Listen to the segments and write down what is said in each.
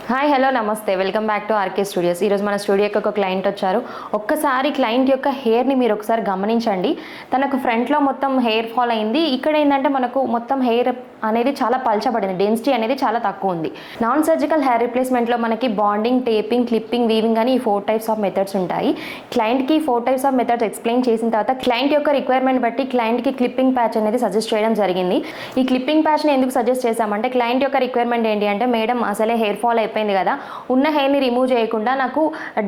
Hi hello నమస్తే, welcome back to RK Studios. ఈరోజు మన స్టూడియోకి ఒక క్లయింట్ వచ్చారు. ఒక్కసారి క్లయింట్ యొక్క హెయిర్ని మీరు ఒకసారి గమనించండి. తనకు ఫ్రంట్లో మొత్తం హెయిర్ ఫాల్ అయింది. ఇక్కడ ఏంటంటే మనకు మొత్తం హెయిర్ అనేది చాలా పల్చబడింది, డెన్సిటీ అనేది చాలా తక్కువ ఉంది. నాన్ సర్జికల్ హెయిర్ రిప్లేస్మెంట్లో మనకి బాండింగ్, టేపింగ్, క్లిప్పింగ్, వీవింగ్ అని ఈ 4 టైప్స్ ఆఫ్ మెథడ్స్ ఉంటాయి. క్లయింట్కి 4 టైప్స్ ఆఫ్ మెథడ్స్ ఎక్స్ప్లెయిన్ చేసిన తర్వాత క్లయింట్ యొక్క రిక్వైర్మెంట్ బట్టి క్లయింట్కి క్లిప్పింగ్ ప్యాచ్ అనేది సజెస్ట్ చేయడం జరిగింది. ఈ క్లిప్పింగ్ ప్యాచ్ని ఎందుకు సజెస్ట్ చేశామంటే క్లయింట్ యొక్క రిక్వైర్మెంట్ ఏంటి అంటే, మేడం అసలే హెయిర్ ఫాల్ అయిపోయింది కదా, ఉన్న హెయిర్ని రిమూవ్ చేయకుండా నాకు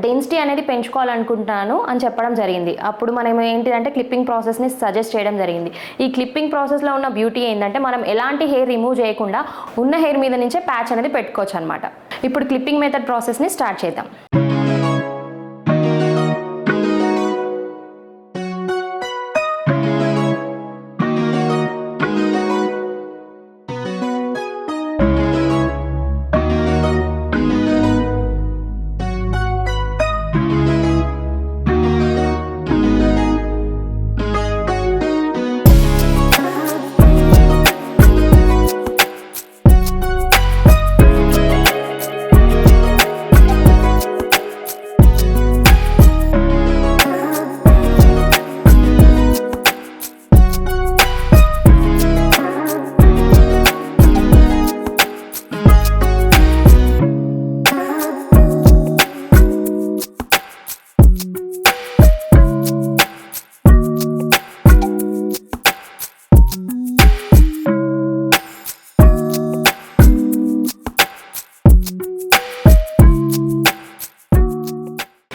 డెన్సిటీ అనేది పెంచుకోవాలనుకుంటున్నాను అని చెప్పడం జరిగింది. అప్పుడు మనం ఏంటిదంటే క్లిప్పింగ్ ప్రాసెస్ని సజెస్ట్ చేయడం జరిగింది. ఈ క్లిప్పింగ్ ప్రాసెస్లో ఉన్న బ్యూటీ ఏంటంటే మనం ఎలాంటి హెయిర్ రిమూవ్ చేయకుండా ఉన్న హెయిర్ మీద నుంచే ప్యాచ్ అనేది పెట్టుకోవచ్చు అనమాట. ఇప్పుడు క్లిప్పింగ్ మెథడ్ ప్రాసెస్ని స్టార్ట్ చేద్దాం.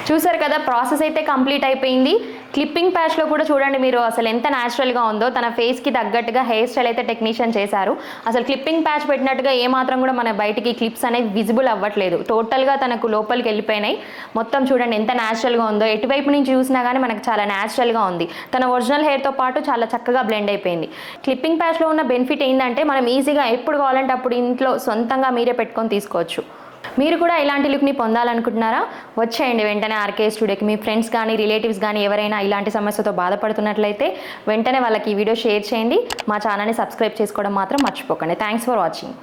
చూసారు కదా, ప్రాసెస్ అయితే కంప్లీట్ అయిపోయింది. క్లిప్పింగ్ ప్యాచ్లో కూడా చూడండి మీరు అసలు ఎంత న్యాచురల్గా ఉందో. తన ఫేస్కి తగ్గట్టుగా హెయిర్ స్టైల్ అయితే టెక్నీషియన్ చేశారు. అసలు క్లిప్పింగ్ ప్యాచ్ పెట్టినట్టుగా ఏమాత్రం కూడా మన బయటికి క్లిప్స్ అనేవి విజిబుల్ అవ్వట్లేదు. టోటల్గా తనకు లోపలికి వెళ్ళిపోయినాయి. మొత్తం చూడండి ఎంత న్యాచురల్గా ఉందో. ఎటువైపు నుంచి చూసినా కానీ మనకు చాలా న్యాచురల్గా ఉంది. తన ఒరిజినల్ హెయిర్తో పాటు చాలా చక్కగా బ్లెండ్ అయిపోయింది. క్లిప్పింగ్ ప్యాచ్లో ఉన్న బెనిఫిట్ ఏంటంటే మనం ఈజీగా ఎప్పుడు కావాలంటే అప్పుడు ఇంట్లో సొంతంగా మీరే పెట్టుకొని తీసుకోవచ్చు. మీరు కూడా ఇలాంటి లుక్ని పొందాలనుకుంటున్నారా? వచ్చేయండి వెంటనే ఆర్కే స్టూడియోకి. మీ ఫ్రెండ్స్ కానీ రిలేటివ్స్ కానీ ఎవరైనా ఇలాంటి సమస్యతో బాధపడుతున్నట్లయితే వెంటనే వాళ్ళకి ఈ వీడియో షేర్ చేయండి. మా ఛానల్ని సబ్స్క్రైబ్ చేసుకోవడం మాత్రం మర్చిపోకండి. Thanks for watching.